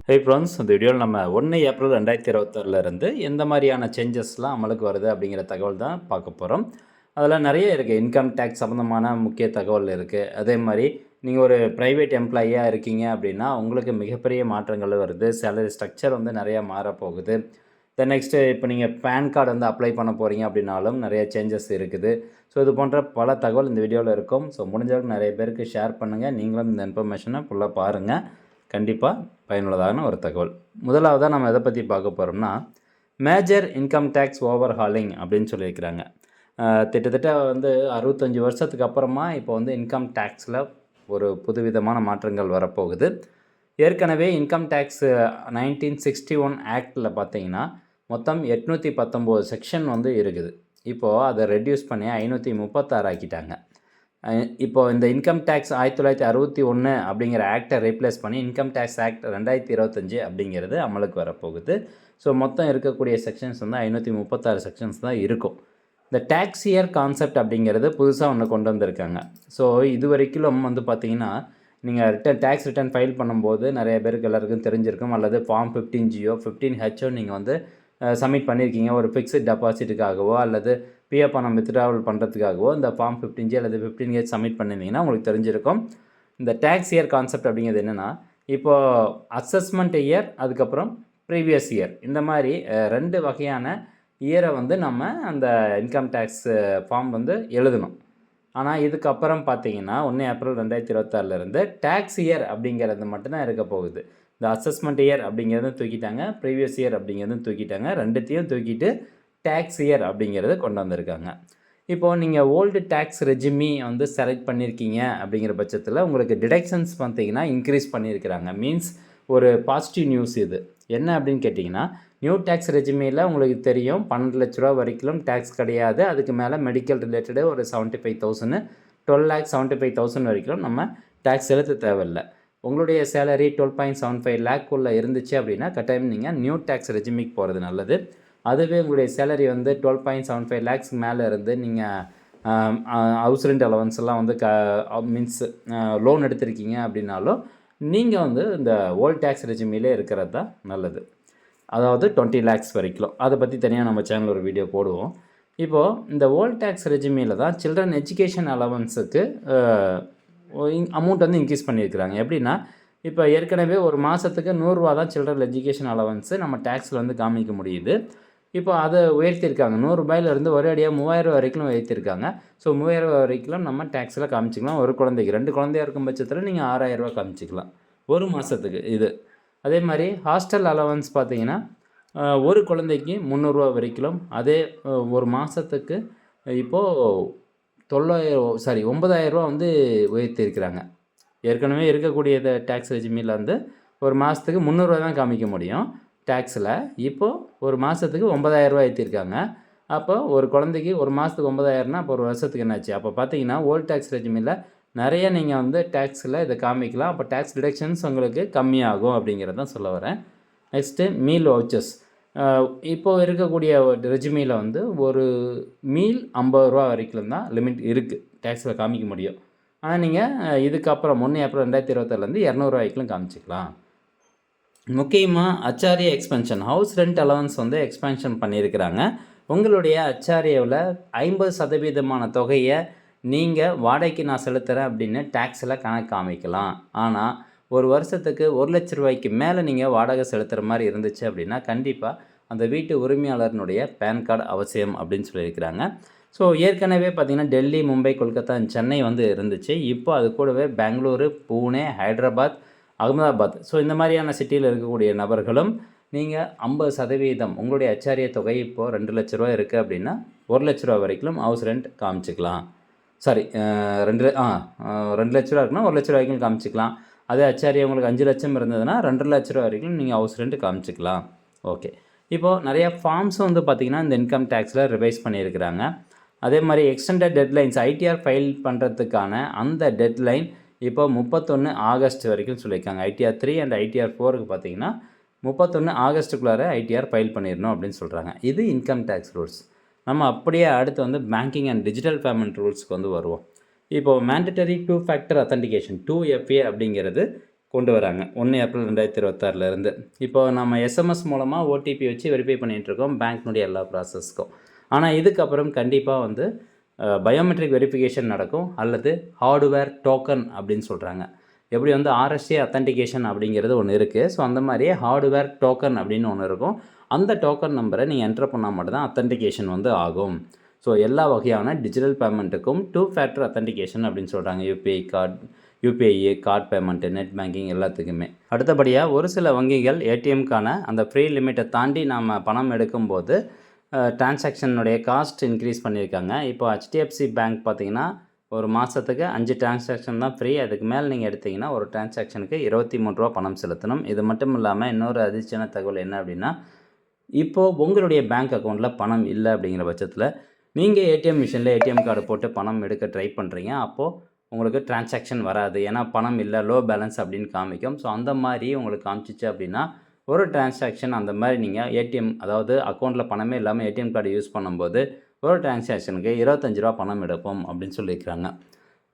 Hey friends, இந்த வீடியோவில் நம்ம 1 ஏப்ரல் 2026 எந்த மாதிரியான சேஞ்சஸ்லாம் அமலுக்கு வருது அப்படிங்கிற தகவல் தான் பார்க்க போகிறோம். அதில் நிறைய இருக்குது. இன்கம் டேக்ஸ் சம்மந்தமான முக்கிய தகவல் இருக்குது. அதே மாதிரி நீங்கள் ஒரு ப்ரைவேட் எம்ப்ளாயியாக இருக்கீங்க அப்படின்னா உங்களுக்கு மிகப்பெரிய மாற்றங்கள் வருது. சேலரி ஸ்ட்ரக்சர் வந்து நிறையா மாறப்போகுது. தென் நெக்ஸ்ட்டு இப்போ நீங்கள் பேன் கார்டு வந்து அப்ளை பண்ண போகிறீங்க அப்படின்னாலும் நிறைய சேஞ்சஸ் இருக்குது. ஸோ இது போன்ற பல தகவல் இந்த வீடியோவில் இருக்கும். ஸோ முடிஞ்சளவுக்கு நிறைய பேருக்கு ஷேர் பண்ணுங்கள். நீங்களும் இந்த இன்ஃபர்மேஷனை ஃபுல்லாக பாருங்கள். கண்டிப்பாக பயனுள்ளதான ஒரு தகவல். முதலாவதாக நம்ம எதை பற்றி பார்க்க போகிறோம்னா, மேஜர் இன்கம் டேக்ஸ் ஓவர்ஹாலிங் அப்படின்னு சொல்லியிருக்கிறாங்க. கிட்டத்தட்ட வந்து 65 வருஷத்துக்கு அப்புறமா இப்போ வந்து இன்கம் டேக்ஸில் ஒரு புதுவிதமான மாற்றங்கள் வரப்போகுது. ஏற்கனவே இன்கம் டேக்ஸ் 1961 ஆக்டில் பார்த்தீங்கன்னா மொத்தம் 819 செக்ஷன் வந்து இருக்குது. இப்போது அதை ரெடியூஸ் பண்ணி 536 ஆக்கிட்டாங்க. இப்போது இந்த இன்கம் டேக்ஸ் 1961 அப்படிங்கிற ஆக்டை ரீப்ளேஸ் பண்ணி இன்கம் டேக்ஸ் ஆக்ட் 2025 அப்படிங்கிறது அமலுக்கு வரப்போகுது. ஸோ மொத்தம் இருக்கக்கூடிய செக்ஷன்ஸ் வந்து 536 செக்ஷன்ஸ் தான் இருக்கும். இந்த டேக்ஸ் இயர் கான்செப்ட் அப்படிங்கிறது புதுசாக ஒன்று கொண்டு வந்திருக்காங்க. ஸோ இது வரைக்கும் வந்து பார்த்திங்கன்னா நீங்கள் டேக்ஸ் ரிட்டர்ன் ஃபைல் பண்ணும்போது நிறைய பேருக்கு எல்லாருக்கும் தெரிஞ்சிருக்கும், அல்லது ஃபார்ம் 15G 15H நீங்கள் வந்து சப்மிட் பண்ணியிருக்கீங்க. ஒரு ஃபிக்ஸ்ட் டெபாசிட்டுக்காகவோ அல்லது பிஎஃப் பணம் வித்ட்ராவல் பண்ணுறதுக்காகவோ இந்த ஃபார்ம் 15G அல்லது 15H சப்மிட் பண்ணியிருந்தீங்கன்னா உங்களுக்கு தெரிஞ்சிருக்கும். இந்த டேக்ஸ் இயர் கான்செப்ட் அப்படிங்கிறது என்னென்னா, இப்போது அசஸ்மெண்ட் இயர் அதுக்கப்புறம் ப்ரீவியஸ் இயர் இந்த மாதிரி 2 வகையான இயரை வந்து நம்ம அந்த இன்கம் டேக்ஸ் ஃபார்ம் வந்து எழுதணும். ஆனால் இதுக்கப்புறம் பார்த்தீங்கன்னா 1 ஏப்ரல் 2026 டேக்ஸ் இயர் அப்படிங்கிறது மட்டும்தான் இருக்க போகுது. இந்த அசஸ்மெண்ட் இயர் அப்படிங்கிறதும் தூக்கிட்டாங்க, ப்ரீவியஸ் இயர் அப்படிங்கிறதும் தூக்கிட்டாங்க. ரெண்டுத்தையும் தூக்கிட்டு டேக்ஸ் இயர் அப்படிங்கிறது கொண்டு வந்திருக்காங்க. இப்போது நீங்கள் ஓல்டு டேக்ஸ் ரெஜிமி வந்து செலக்ட் பண்ணியிருக்கீங்க அப்படிங்கிற பட்சத்தில் உங்களுக்கு டிடக்ஷன்ஸ் பார்த்தீங்கன்னா இன்க்ரீஸ் பண்ணியிருக்கிறாங்க. மீன்ஸ் ஒரு பாசிட்டிவ் நியூஸ் இது. என்ன அப்படின்னு கேட்டிங்கன்னா, நியூ டேக்ஸ் ரெஜிமியில் உங்களுக்கு தெரியும் 12 லட்ச ரூபா வரைக்கும் டேக்ஸ் கிடையாது. அதுக்கு மேலே மெடிக்கல் ரிலேட்டடு ஒரு 75,000 12,75,000 வரைக்கும் நம்ம டேக்ஸ் செலுத்த தேவையில்லை. உங்களுடைய சேலரி 12.75 லேக்குள்ளே இருந்துச்சு அப்படின்னா கட்டாயம் நீங்கள் நியூ டேக்ஸ் ரெஜிமிக்கு போகிறது நல்லது. அதுவே உங்களுடைய சேலரி வந்து 12.75 லேக்ஸ்க்கு மேலே இருந்து நீங்கள் ஹவுஸ் ரெண்ட் அலவன்ஸ் எல்லாம் வந்து மீன்ஸ் லோன் எடுத்திருக்கீங்க அப்படின்னாலும் நீங்கள் வந்து இந்த ஓல்ட் டேக்ஸ் ரெஜிமிலே இருக்கிறது தான் நல்லது. அதாவது 20 லேக்ஸ் வரைக்கும். அதை பற்றி தனியாக நம்ம சேனல் ஒரு வீடியோ போடுவோம். இப்போது இந்த ஓல்ட் டேக்ஸ் ரெஜிமியில் தான் சில்ட்ரன் எஜுகேஷன் அலவன்ஸுக்கு அமௌண்ட் வந்து இன்க்ரீஸ் பண்ணியிருக்கிறாங்க. எப்படின்னா, இப்போ ஏற்கனவே ஒரு மாதத்துக்கு 100 ரூபா தான் சில்ட்ரன் எஜுகேஷன் அலவன்ஸு நம்ம டேக்ஸில் வந்து காமிக்க முடியுது. இப்போ அதை உயர்த்தியிருக்காங்க. 100 ரூபாயிலிருந்து ஒரே அடியாக 3000 வரைக்கும் உயர்த்தியிருக்காங்க. ஸோ 3000 வரைக்கும் நம்ம டேக்ஸில் காமிச்சிக்கலாம். ஒரு குழந்தைக்கு 2 குழந்தையாக இருக்கும் பட்சத்தில் நீங்கள் 6000 ரூபா காமிச்சிக்கலாம் ஒரு மாதத்துக்கு இது. அதே மாதிரி ஹாஸ்டல் அலவன்ஸ் பார்த்தீங்கன்னா ஒரு குழந்தைக்கு 300 ரூபா வரைக்கும், அதே ஒரு மாதத்துக்கு இப்போது 9000 ரூபா வந்து உயர்த்தியிருக்கிறாங்க. ஏற்கனவே இருக்கக்கூடிய டேக்ஸ் ரெஜிமியில் வந்து ஒரு மாதத்துக்கு 300 ரூபா தான் காமிக்க முடியும் டேக்ஸில். இப்போது ஒரு மாதத்துக்கு 9000 ரூபா ஏற்றிருக்காங்க. அப்போ ஒரு குழந்தைக்கு ஒரு மாதத்துக்கு 9000னா அப்போ ஒரு வருஷத்துக்கு என்னாச்சு? அப்போ பார்த்தீங்கன்னா ஓல்ட் டேக்ஸ் ரெஜிமியில் நிறைய நீங்கள் வந்து டேக்ஸில் இதை காமிக்கலாம். அப்போ டேக்ஸ் டிடக்ஷன்ஸ் உங்களுக்கு கம்மியாகும் அப்படிங்கிறது தான் சொல்ல வரேன். Next meal vouchers. இப்போது இருக்கக்கூடிய ரெஜிமியில் வந்து ஒரு மீல் 50 ரூபா வரைக்கும் தான் லிமிட் இருக்குது டேக்ஸில் காமிக்க முடியும். ஆனால் நீங்கள் இதுக்கப்புறம் 1 ஏப்ரல் 2026 200 ரூபா வரைக்கும் காமிச்சிக்கலாம். முக்கியமாக அச்சாரிய எக்ஸ்பென்ஷன், ஹவுஸ் ரெண்ட் அலவன்ஸ் வந்து எக்ஸ்பென்ஷன் பண்ணியிருக்கிறாங்க. உங்களுடைய அச்சாரியாவில் 50% தொகையை நீங்கள் வாடகைக்கு நான் செலுத்துகிறேன் அப்படின்னு டேக்ஸில் கணக்கு காமிக்கலாம். ஆனால் ஒரு வருஷத்துக்கு 1 லட்ச ரூபாய்க்கு மேலே நீங்கள் வாடகை செலுத்துகிற மாதிரி இருந்துச்சு அப்படின்னா கண்டிப்பாக அந்த வீட்டு உரிமையாளர்னுடைய பேன் கார்டு அவசியம் அப்படின்னு சொல்லியிருக்கிறாங்க. ஸோ ஏற்கனவே பார்த்திங்கன்னா டெல்லி, மும்பை, கொல்கத்தா, சென்னை வந்து இருந்துச்சு. இப்போ அது கூடவே பெங்களூரு, பூனே, ஹைதராபாத், அகமதாபாத், ஸோ இந்த மாதிரியான சிட்டியில் இருக்கக்கூடிய நபர்களும் நீங்கள் 50% உங்களுடைய அச்சாரிய தொகை இப்போது 2 லட்ச ரூபா இருக்குது அப்படின்னா 1 லட்ச ரூபா வரைக்கும் ஹவுஸ் ரெண்ட் காமிச்சிக்கலாம். சாரி 2 லட்ச ரூபா இருக்குன்னா 1 லட்ச ரூபா வரைக்கும் காமிச்சிக்கலாம். அதே அச்சாரியா உங்களுக்கு 5 லட்சம் இருந்ததுன்னா 2 லட்ச ரூபா வரைக்கும் நீங்கள் ஹவுஸ் ரெண்ட் காமிச்சிக்கலாம். ஓகே. இப்போது நிறையா ஃபார்ம்ஸ் வந்து பார்த்திங்கன்னா இந்த இன்கம் டேக்ஸில் ரிவைஸ் பண்ணியிருக்கிறாங்க. அதே மாதிரி எக்ஸ்டெண்டட் டெட்லைன்ஸ் ஐடிஆர் ஃபைல் பண்ணுறதுக்கான அந்த டெட்லைன் இப்போ 31 ஆகஸ்ட் வரைக்கும் சொல்லியிருக்காங்க. ITR 3 அண்ட் ITR 4க்கு பார்த்தீங்கன்னா 31 ஆகஸ்ட்டுக்குள்ளார ஐடிஆர் ஃபைல் பண்ணிடணும் அப்படின்னு சொல்கிறாங்க. இது இன்கம் டேக்ஸ் ரூல்ஸ். நம்ம அப்படியே அடுத்து வந்து பேங்கிங் அண்ட் டிஜிட்டல் பேமெண்ட் ரூல்ஸ்க்கு வந்து வருவோம். இப்போது மேண்டட்டரி 2 ஃபேக்டர் அத்தன்டிகேஷன் 2FA அப்படிங்கிறது கொண்டு வராங்க 1 ஏப்ரல் 2026 இப்போ நம்ம எஸ்எம்எஸ் மூலமாக ஓடிபி வச்சு வெரிஃபை பண்ணிகிட்ருக்கோம் பேங்க்னுடைய எல்லா ப்ராசஸ்க்கும். ஆனால் இதுக்கப்புறம் கண்டிப்பாக வந்து பயோமெட்ரிக் வெரிஃபிகேஷன் நடக்கும் அல்லது ஹார்ட்வேர் டோக்கன் அப்படின்னு சொல்கிறாங்க. எப்படி வந்து ஆர்எஸ்ஏ அத்தன்டிகேஷன் அப்படிங்கிறது ஒன்று இருக்குது. ஸோ அந்த மாதிரியே ஹார்ட்வேர் டோக்கன் அப்படின்னு ஒன்று இருக்கும். அந்த டோக்கன் நம்பரை நீங்கள் என்டர் பண்ணால் மட்டும்தான் அத்தன்டிகேஷன் வந்து ஆகும். ஸோ எல்லா வகையான டிஜிட்டல் பேமெண்ட்டுக்கும் 2 ஃபேக்டர் அத்தன்டிகேஷன் அப்படின்னு சொல்கிறாங்க. UPI card payment, net banking எல்லாத்துக்குமே. அடுத்தபடியாக ஒரு சில வங்கிகள் ஏடிஎம்க்கான அந்த ஃப்ரீ லிமிட்டை தாண்டி நாம் பணம் எடுக்கும்போது டிரான்சாக்ஷனுடைய காஸ்ட் இன்க்ரீஸ் பண்ணியிருக்காங்க. இப்போ ஹெச்டிஎஃப்சி பேங்க் பார்த்திங்கன்னா ஒரு மாதத்துக்கு 5 டிரான்சாக்ஷன் தான் ஃப்ரீ. அதுக்கு மேலே நீங்கள் எடுத்திங்கன்னா ஒரு டிரான்சாக்ஷனுக்கு 23 ரூபா பணம் செலுத்தணும். இது மட்டும் இல்லாமல் இன்னொரு அதிர்ச்சியான தகவல் என்ன அப்படின்னா, இப்போது உங்களுடைய பேங்க் அக்கௌண்ட்டில் பணம் இல்லை அப்படிங்கிற பட்சத்தில் நீங்கள் ஏடிஎம் மிஷினில் ஏடிஎம் கார்டு போட்டு பணம் எடுக்க ட்ரை பண்ணுறீங்க. அப்போது உங்களுக்கு டிரான்சாக்ஷன் வராது. ஏன்னா பணம் இல்லை, லோ பேலன்ஸ் அப்படின்னு காமிக்கும். ஸோ அந்த மாதிரி உங்களுக்கு காமிச்சிச்சு அப்படின்னா ஒரு டிரான்சாக்ஷன் அந்த மாதிரி நீங்கள் ஏடிஎம், அதாவது அக்கௌண்ட்டில் பணமே இல்லாமல் ஏடிஎம் கார்டு யூஸ் பண்ணும்போது ஒரு டிரான்சாக்ஷனுக்கு 25 ரூபா பணம் எடுப்போம் அப்படின்னு சொல்லியிருக்கிறாங்க.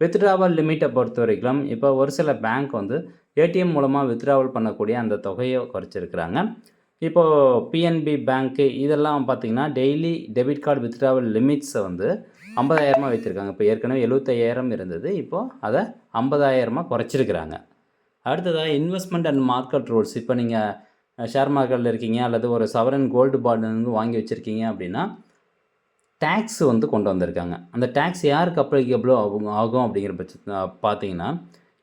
வித்ட்ராவல் லிமிட்டை பொறுத்த வரைக்கும் இப்போ ஒரு சில பேங்க் வந்து ஏடிஎம் மூலமாக வித்ட்ராவல் பண்ணக்கூடிய அந்த தொகையை குறைச்சிருக்கிறாங்க. இப்போது பிஎன்பி பேங்க்கு இதெல்லாம் பார்த்திங்கன்னா டெய்லி டெபிட் கார்டு வித்ட்ராவல் லிமிட்ஸை வந்து 50,000 வைத்திருக்காங்க. இப்போ ஏற்கனவே 75,000 இருந்தது. இப்போது அதை 50,000 குறைச்சிருக்கிறாங்க. அடுத்ததாக இன்வெஸ்ட்மெண்ட் அண்ட் மார்க்கெட் ரூல்ஸ். இப்போ நீங்கள் ஷேர் மார்க்கெட்டில் இருக்கீங்க அல்லது ஒரு சவரன் கோல்டு பாண்டு வாங்கி வச்சுருக்கீங்க அப்படின்னா டேக்ஸ் வந்து கொண்டு வந்திருக்காங்க. அந்த டேக்ஸ் யாருக்கு அப்ளிகபிளோ ஆகும் அப்படிங்கிற பட்சத்தில் பார்த்தீங்கன்னா,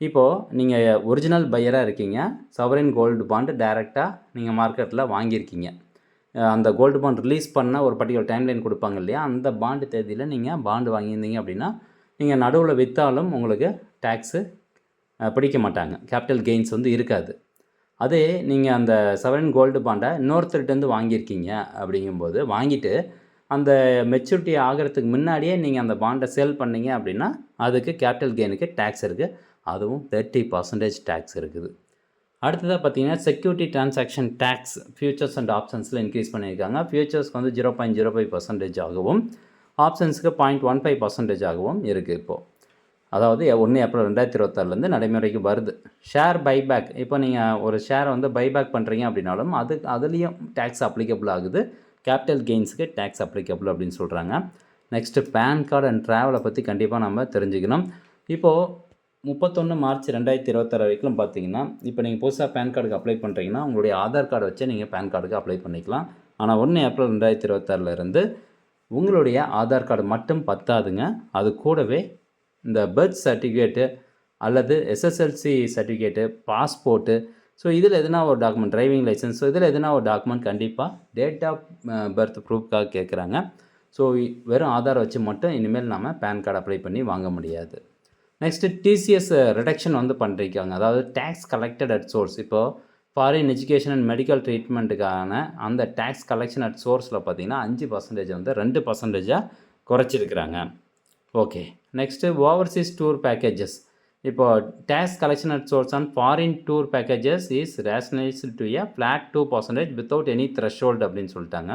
இப்போது நீங்கள் ஒரிஜினல் பையராக இருக்கீங்க, சவரின் கோல்டு பாண்டு டைரெக்டாக நீங்கள் மார்க்கெட்டில் வாங்கியிருக்கீங்க. அந்த கோல்டு பாண்ட் ரிலீஸ் பண்ண ஒரு பர்டிகுலர் டைம்லைன் கொடுப்பாங்க இல்லையா, அந்த பாண்டு தேதியில் நீங்கள் பாண்டு வாங்கியிருந்தீங்க அப்படின்னா நீங்கள் நடுவில் விற்றாலும் உங்களுக்கு டேக்ஸு பிடிக்க மாட்டாங்க. கேபிட்டல் கெயின்ஸ் வந்து இருக்காது. அதே நீங்கள் அந்த சவரின் கோல்டு பாண்டை இன்னொருத்தர்கிட்டருந்து வாங்கியிருக்கீங்க அப்படிங்கும்போது வாங்கிட்டு அந்த மெச்சூரிட்டி ஆகிறதுக்கு முன்னாடியே நீங்கள் அந்த பாண்டை சேல் பண்ணீங்க அப்படின்னா அதுக்கு கேபிட்டல் கெயினுக்கு டேக்ஸ் இருக்குது. அதுவும் 30% டேக்ஸ் இருக்குது. அடுத்ததாக பார்த்தீங்கன்னா security transaction tax futures and ஆப்ஷன்ஸில் இன்க்ரீஸ் பண்ணியிருக்காங்க. ஃபியூச்சர்ஸ்க்கு வந்து 0.05% ஆகவும் ஆப்ஷன்ஸுக்கு 0.15% ஆகவும் இருக்குது. இப்போது அதாவது 1 ஏப்ரல் 2026 நடைமுறைக்கு வருது. Share buyback. இப்போ நீங்கள் ஒரு ஷேரை வந்து பைபேக் பண்ணுறீங்க அப்படின்னாலும் அதுலேயும் டேக்ஸ் அப்ளிகபிள் ஆகுது. கேபிட்டல் கெயின்ஸுக்கு டேக்ஸ் அப்ளிகபிள் அப்படின்னு சொல்கிறாங்க. நெக்ஸ்ட்டு பேன் கார்டு அண்ட் ட்ராவலை பற்றி கண்டிப்பாக நம்ம தெரிஞ்சுக்கணும். இப்போது 31 மார்ச் 2026 வரைக்கும் பார்த்தீங்கன்னா, இப்போ நீங்கள் புதுசாக பேன் கார்டுக்கு அப்ளை பண்ணுறீங்கன்னா உங்களுடைய ஆதார் கார்டை வச்சு நீங்கள் பேன் கார்டுக்கு அப்ளை பண்ணிக்கலாம். ஆனால் 1 ஏப்ரல் 2026 உங்களுடைய ஆதார் கார்டு மட்டும் பத்தாதுங்க. அது கூடவே இந்த பர்த் சர்டிஃபிகேட்டு அல்லது எஸ்எஸ்எல்சி சர்டிஃபிகேட்டு, பாஸ்போர்ட்டு, ஸோ இதில் எதுனா ஒரு டாக்குமெண்ட், டிரைவிங் லைசன்ஸ், ஸோ இதில் எதுனா ஒரு டாக்குமெண்ட் கண்டிப்பாக டேட் ஆஃப் பர்த் ப்ரூஃப்காக கேட்குறாங்க. ஸோ வெறும் ஆதார் வச்சு மட்டும் இனிமேல் நம்ம பேன் கார்டு அப்ளை பண்ணி வாங்க முடியாது. நெக்ஸ்ட்டு டிசிஎஸ் ரிடக்ஷன் வந்து பண்ணிருக்காங்க. அதாவது டேக்ஸ் கலெக்டட் அட் சோர்ஸ். இப்போது ஃபாரின் எஜுகேஷன் அண்ட் மெடிக்கல் ட்ரீட்மெண்ட்டுக்கான அந்த டேக்ஸ் கலெக்ஷன் அட் சோர்ஸில் பார்த்திங்கன்னா 5% வந்து 2% குறைச்சிருக்கிறாங்க. Okay. Next overseas tour packages. இப்போ tax collection at source on foreign tour packages is rationalised to a flat 2% without any threshold அப்படின்னு சொல்லிட்டாங்க.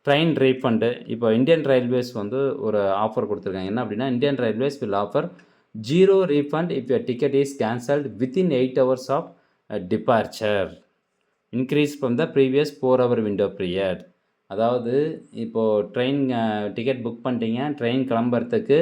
Train refund. இப்போ இந்தியன் ரயில்வேஸ் வந்து ஒரு ஆஃபர் கொடுத்துருக்காங்க. என்ன அப்படின்னா, Indian Railways will offer 0 refund if your ticket is cancelled within 8 hours of departure increase from the previous 4 hour window period. அதாவது இப்போது ட்ரெயின் டிக்கெட் புக் பண்ணிட்டீங்க, ட்ரெயின் கிளம்புறதுக்கு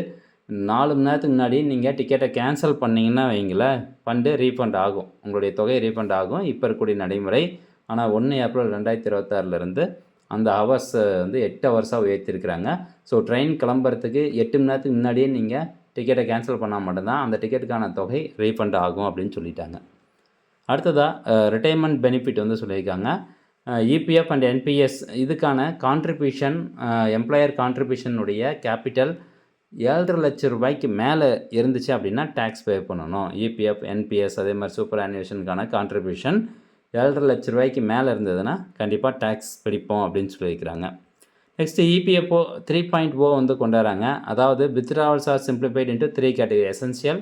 4 மணி நேரத்துக்கு முன்னாடி நீங்கள் டிக்கெட்டை கேன்சல் பண்ணிங்கன்னா வைங்களேன், ஃபண்டு ரீஃபண்ட் ஆகும், உங்களுடைய தொகை ரீஃபண்ட் ஆகும். இப்போ இருக்கக்கூடிய நடைமுறை. ஆனால் 1 ஏப்ரல் 2026 அந்த ஹவர்ஸ் வந்து 8 ஹவர்ஸாக உயர்த்திருக்கிறாங்க. ஸோ ட்ரெயின் கிளம்புறதுக்கு 8 மணி நேரத்துக்கு முன்னாடியே நீங்கள் டிக்கெட்டை கேன்சல் பண்ணால் மட்டும்தான் அந்த டிக்கெட்டுக்கான தொகை ரீஃபண்ட் ஆகும் அப்படின்னு சொல்லிட்டாங்க. அடுத்ததாக ரிட்டைர்மெண்ட் பெனிஃபிட் வந்து சொல்லியிருக்காங்க. இபிஎஃப் அண்ட் என்பிஎஸ் இதுக்கான கான்ட்ரிபியூஷன், எம்ப்ளாயர் கான்ட்ரிபியூஷனுடைய கேபிட்டல் 7.5 லட்சம் ரூபாய்க்கு மேலே இருந்துச்சு அப்படின்னா டேக்ஸ் பே பண்ணணும். இபிஎஃப், என்பிஎஸ், அதே மாதிரி சூப்பர் ஆனிவேஷனுக்கான கான்ட்ரிபியூஷன் 7.5 லட்சம் ரூபாய்க்கு மேலே இருந்ததுன்னா கண்டிப்பாக டேக்ஸ் பிடிப்போம் அப்படின்னு சொல்லியிருக்கிறாங்க. நெக்ஸ்ட்டு இபிஎஃப்ஓ 3.0 வந்து கொண்டு வராங்க. அதாவது withdrawals are simplified into 3 category, essential,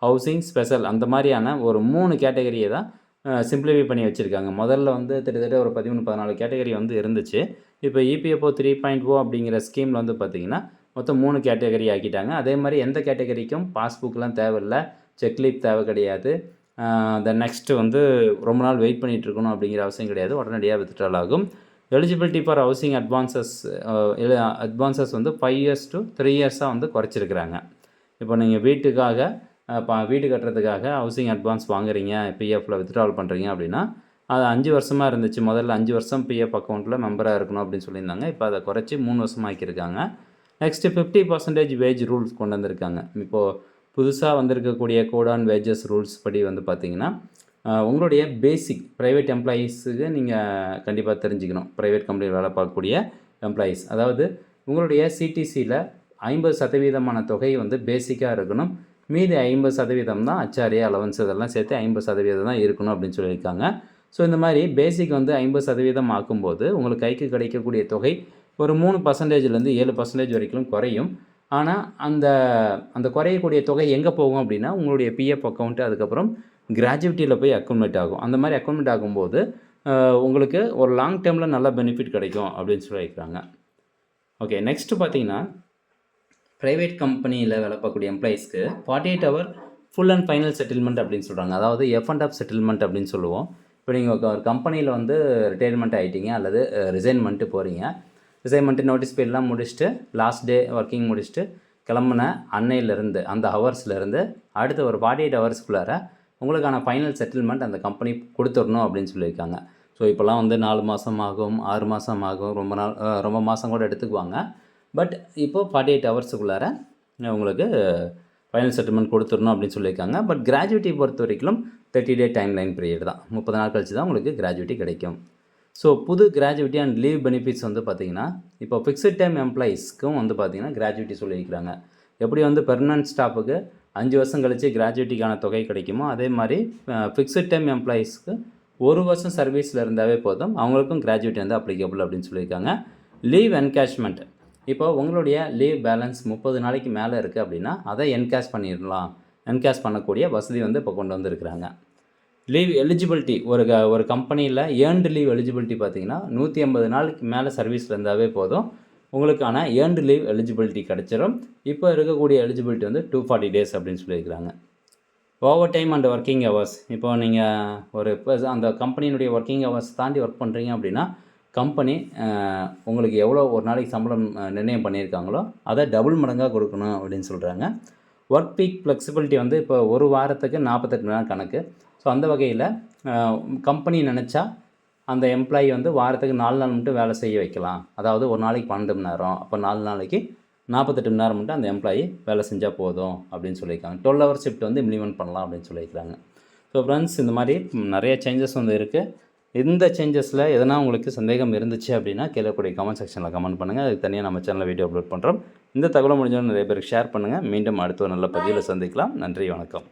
housing, special, அந்த மாதிரியான ஒரு 3 கேட்டகரியை தான் சிம்பிளிஃபை பண்ணி வச்சுருக்காங்க. முதல்ல வந்து கிட்டத்தட்ட ஒரு 13-14 கேட்டகரி வந்து இருந்துச்சு. இப்போ இபிஎஃப்ஓ 3.0 அப்படிங்கிற ஸ்கீமில் வந்து பார்த்திங்கன்னா மொத்தம் 3 கேட்டகரி ஆக்கிட்டாங்க. அதே மாதிரி எந்த கேட்டகரிக்கும் பாஸ்புக்கெலாம் தேவையில்லை, செக்லீப் தேவை கிடையாது, நெக்ஸ்ட்டு வந்து ரொம்ப நாள் வெயிட் பண்ணிகிட்டு இருக்கணும் அப்படிங்கிற அவசியம் கிடையாது. உடனடியாக வித்ட்ரால் ஆகும். எலிஜிபிலிட்டி ஃபார் ஹவுசிங் அட்வான்சஸ் வந்து 5 years to 3 years வந்து குறைச்சிருக்கிறாங்க. இப்போ நீங்கள் வீட்டுக்காக வீடு கட்டுறதுக்காக ஹவுசிங் அட்வான்ஸ் வாங்குறீங்க, பிஎஃப்பில் வித்ட்ராவல் பண்ணுறீங்க அப்படின்னா, அது 5 வருஷமாக இருந்துச்சு. முதல்ல 5 வருஷம் பிஎஃப் அக்கௌண்ட்டில் மெம்பராக இருக்கணும் அப்படின்னு சொல்லியிருந்தாங்க. இப்போ அதை குறைச்சி 3 வருஷமாக ஆக்கியிருக்காங்க. நெக்ஸ்ட்டு 50% வேஜ் ரூல்ஸ் கொண்டு வந்திருக்காங்க. இப்போது புதுசாக வந்திருக்கக்கூடிய கோட் ஆன் வேஜஸ் ரூல்ஸ் படி வந்து பார்த்திங்கன்னா, உங்களுடைய பேசிக் ப்ரைவேட் எம்ப்ளாயீஸுக்கு நீங்கள் கண்டிப்பாக தெரிஞ்சுக்கணும். ப்ரைவேட் கம்பெனியில் வேலை பார்க்கக்கூடிய எம்ப்ளாயீஸ், அதாவது உங்களுடைய சிடிசியில் 50% தொகை வந்து பேசிக்காக இருக்கணும். மீதி 50% தான் HRA அலவன்ஸ் இதெல்லாம் சேர்த்து 50% தான் இருக்கணும் அப்படின்னு சொல்லியிருக்காங்க. ஸோ இந்த மாதிரி பேசிக் வந்து 50% ஆக்கும்போது உங்களுக்கு கைக்கு கிடைக்கக்கூடிய தொகை ஒரு 3%லேருந்து 7% வரைக்கும் குறையும். ஆனால் அந்த குறையக்கூடிய தொகை எங்கே போகும் அப்படின்னா, உங்களுடைய பிஎஃப் அக்கௌண்ட்டு, அதுக்கப்புறம் கிராஜுவிட்டியில் போய் அக்கௌண்ட்மெண்ட் ஆகும். அந்த மாதிரி அக்கௌண்ட்மெண்ட் ஆகும்போது உங்களுக்கு ஒரு லாங் டேர்மில் நல்ல பெனிஃபிட் கிடைக்கும் அப்படின்னு சொல்லியிருக்காங்க. ஓகே, நெக்ஸ்ட்டு பார்த்தீங்கன்னா, ப்ரைவேட் கம்பெனியில் வேலை பார்க்கக்கூடிய எம்ப்ளாயீஸ்க்கு 48 hour full and final settlement அப்படின்னு சொல்கிறாங்க. அதாவது F&F செட்டில்மெண்ட் அப்படின்னு சொல்லுவோம். இப்போ நீங்கள் ஒரு கம்பெனியில் வந்து ரிட்டையர்மெண்ட் ஆகிட்டீங்க அல்லது ரிசைன்மெண்ட்டு போகிறீங்க. ரிசைன்மெண்ட்டு நோட்டீஸ் பீரியட்லாம் முடிச்சுட்டு லாஸ்ட் டே ஒர்க்கிங் முடிச்சுட்டு கிளம்புன அன்னையிலேருந்து அந்த ஹவர்ஸ்லேருந்து அடுத்த ஒரு 48 hours உங்களுக்கான ஃபைனல் செட்டில்மெண்ட் அந்த கம்பெனி கொடுத்துடணும் அப்படின்னு சொல்லியிருக்காங்க. ஸோ இப்போலாம் வந்து 4 மாதம் ஆகும், 6 மாதம் ஆகும், ரொம்ப மாதம் கூட எடுத்துக்குவாங்க. பட் இப்போது 48 hours உங்களுக்கு ஃபைனல் செட்டில்மெண்ட் கொடுத்துடணும் அப்படின்னு சொல்லியிருக்காங்க. பட் கிராஜுவிட்டி பொறுத்த வரைக்கும் 30 day டைம் லைன் பீரியட் தான். 30 நாள் கழிச்சு தான் உங்களுக்கு கிராஜுவிட்டி கிடைக்கும். ஸோ புது கிராஜுவிட்டி அண்ட் லீவ் பெனிஃபிட்ஸ் வந்து பார்த்திங்கன்னா, இப்போ ஃபிக்ஸட் டைம் எம்ப்ளாயீஸ்க்கும் வந்து பார்த்திங்கன்னா கிராஜுவிட்டி சொல்லியிருக்கிறாங்க. எப்படி வந்து பெர்மனன்ட் ஸ்டாஃபுக்கு 5 வருஷம் கழித்து கிராஜுவிட்டிக்கான தொகை கிடைக்குமோ, அதே மாதிரி ஃபிக்ஸட் டைம் எம்ப்ளாயீஸ்க்கு 1 வருஷம் சர்வீஸில் இருந்தாவே போதும், அவங்களுக்கும் கிராஜுவிட்டி வந்து அப்ளிகபிள் அப்படின்னு சொல்லியிருக்காங்க. லீவ் என்கேஷ்மெண்ட், இப்போ உங்களுடைய லீவ் பேலன்ஸ் 30 நாளைக்கு மேலே இருக்குது அப்படின்னா அதை என்கேஷ் பண்ணிடலாம். என்கேஷ் பண்ணக்கூடிய வசதி வந்து இப்போ கொண்டு வந்திருக்கிறாங்க. லீவ் எலிஜிபிலிட்டி, ஒரு கம்பெனியில் ஏர்ன்டு லீவ் எலிஜிபிலிட்டி பார்த்திங்கன்னா 180 நாளுக்கு மேலே சர்வீஸில் இருந்தாவே போதும், உங்களுக்கான ஏர்ன்டு லீவ் எலிஜிபிலிட்டி கிடச்சிரும். இப்போ இருக்கக்கூடிய எலிஜிபிலிட்டி வந்து 240 days அப்படின்னு சொல்லியிருக்கிறாங்க. Over time and working hours, இப்போ நீங்கள் அந்த கம்பெனியினுடைய ஒர்க்கிங் ஹவர்ஸ் தாண்டி ஒர்க் பண்ணுறீங்க அப்படின்னா, கம்பெனி உங்களுக்கு எவ்வளோ ஒரு நாளைக்கு சம்பளம் நிர்ணயம் பண்ணியிருக்காங்களோ அதை டபுள் மடங்காக கொடுக்கணும் அப்படின்னு சொல்கிறாங்க. ஒர்க் பீக் ஃப்ளெக்சிபிலிட்டி வந்து இப்போ ஒரு வாரத்துக்கு 48 மணி நேரம் கணக்கு. ஸோ அந்த வகையில் கம்பெனி நினச்சா அந்த எம்ப்ளாயி வந்து வாரத்துக்கு 4 நாள் மட்டும் வேலை செய்ய வைக்கலாம். அதாவது ஒரு நாளைக்கு 12 மணி நேரம், அப்போ 4 நாளைக்கு 48 மணி நேரம் மட்டும் அந்த எம்ப்ளாயி வேலை செஞ்சால் போதும் அப்படின்னு சொல்லியிருக்காங்க. 12 hour ஷிஃப்ட் வந்து இம்ப்ளிமெண்ட் பண்ணலாம் அப்படின்னு சொல்லியிருக்காங்க. ஸோ ஃப்ரெண்ட்ஸ், இந்த மாதிரி நிறைய சேஞ்சஸ் வந்து இருக்குது. இந்த சேஞ்சஸில் எதனா உங்களுக்கு சந்தேகம் இருந்துச்சு அப்படின்னா கீழே கூடிய கமெண்ட் செக்ஷனில் கமெண்ட் பண்ணுங்கள். அதுக்கு தனியாக நம்ம சேனலில் வீடியோ அப்லோட் பண்ணுறோம். இந்த தகவலை முடிஞ்சவங்க நிறைய பேருக்கு ஷேர் பண்ணுங்கள். மீண்டும் அடுத்த ஒரு நல்ல பதிவில் சந்திக்கலாம். நன்றி, வணக்கம்.